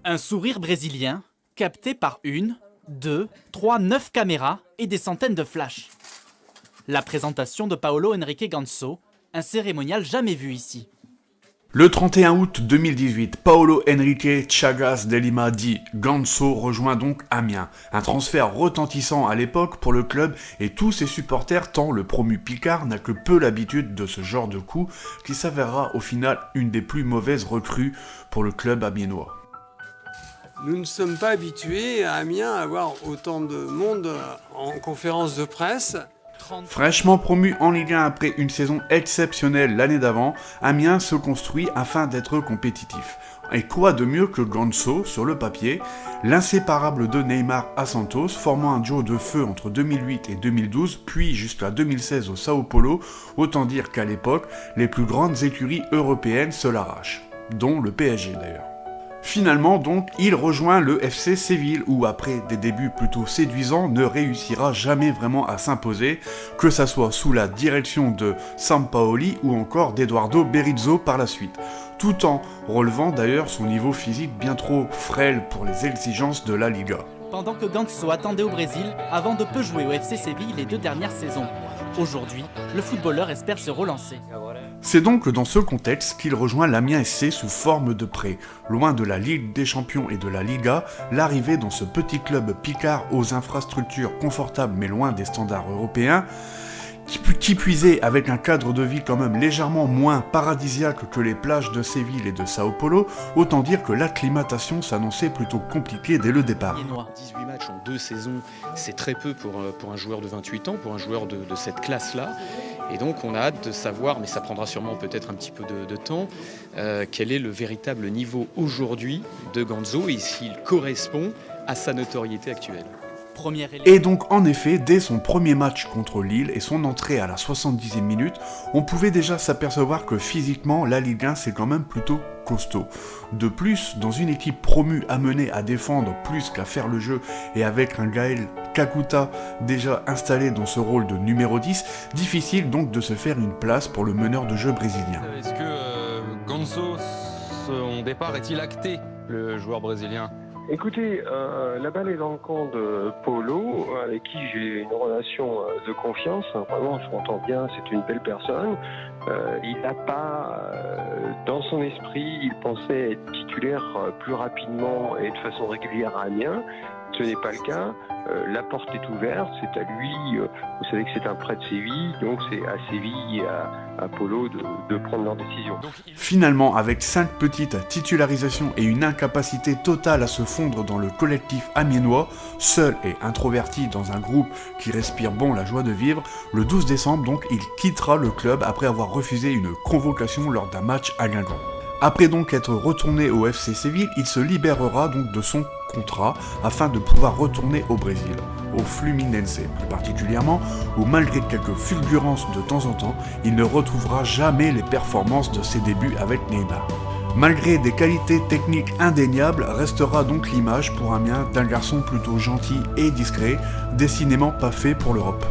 Un sourire brésilien, capté par 1, 2, 3, 9 caméras et des centaines de flashs. La présentation de Paulo Henrique Ganso, un cérémonial jamais vu ici. Le 31 août 2018, Paulo Henrique Chagas de Lima dit Ganso rejoint donc Amiens. Un transfert retentissant à l'époque pour le club et tous ses supporters tant le promu Picard n'a que peu l'habitude de ce genre de coup qui s'avérera au final une des plus mauvaises recrues pour le club amiénois. Nous ne sommes pas habitués à Amiens à avoir autant de monde en conférence de presse. Fraîchement promu en Ligue 1 après une saison exceptionnelle l'année d'avant, Amiens se construit afin d'être compétitif. Et quoi de mieux que Ganso, sur le papier, l'inséparable de Neymar à Santos, formant un duo de feu entre 2008 et 2012, puis jusqu'à 2016 au Sao Paulo, autant dire qu'à l'époque, les plus grandes écuries européennes se l'arrachent, dont le PSG d'ailleurs. Finalement donc, il rejoint le FC Séville où après des débuts plutôt séduisants ne réussira jamais vraiment à s'imposer, que ça soit sous la direction de Sampaoli ou encore d'Eduardo Berizzo par la suite, tout en relevant d'ailleurs son niveau physique bien trop frêle pour les exigences de la Liga. Pendant que Ganso attendait au Brésil avant de peu jouer au FC Séville les 2 dernières saisons. Aujourd'hui, le footballeur espère se relancer. C'est donc dans ce contexte qu'il rejoint l'Amiens SC sous forme de prêt. Loin de la Ligue des Champions et de la Liga, l'arrivée dans ce petit club picard aux infrastructures confortables mais loin des standards européens, qui puisait avec un cadre de vie quand même légèrement moins paradisiaque que les plages de Séville et de Sao Paulo, autant dire que l'acclimatation s'annonçait plutôt compliquée dès le départ. 18 matchs en 2 saisons, c'est très peu pour un joueur de 28 ans, pour un joueur de cette classe-là. Et donc on a hâte de savoir, mais ça prendra sûrement peut-être un petit peu de temps, quel est le véritable niveau aujourd'hui de Ganso et s'il correspond à sa notoriété actuelle. Et donc en effet, dès son premier match contre Lille et son entrée à la 70e minute, on pouvait déjà s'apercevoir que physiquement, la Ligue 1 c'est quand même plutôt costaud. De plus, dans une équipe promue amenée à défendre plus qu'à faire le jeu et avec un Gaël Kakuta déjà installé dans ce rôle de numéro 10, difficile donc de se faire une place pour le meneur de jeu brésilien. Est-ce que Ganso, son départ est-il acté, le joueur brésilien ? Écoutez, la balle est dans le camp de Paulo, avec qui j'ai une relation de confiance. Vraiment, je m'entends bien, c'est une belle personne. Il n'a pas, dans son esprit, il pensait être titulaire plus rapidement et de façon régulière à Amiens. Ce n'est pas le cas. La porte est ouverte, c'est à lui, vous savez que c'est un prêt de Séville, donc c'est à Séville et à Paulo de prendre leurs décisions. Finalement, avec 5 petites titularisations et une incapacité totale à se fondre dans le collectif amiénois, seul et introverti dans un groupe qui respire bon la joie de vivre, le 12 décembre donc il quittera le club après avoir refusé une convocation lors d'un match à Guingamp. Après donc être retourné au FC Séville, il se libérera donc de son contrat afin de pouvoir retourner au Brésil, au Fluminense plus particulièrement, où malgré quelques fulgurances de temps en temps, il ne retrouvera jamais les performances de ses débuts avec Neymar. Malgré des qualités techniques indéniables, restera donc l'image pour Amiens d'un garçon plutôt gentil et discret, décidément pas fait pour l'Europe.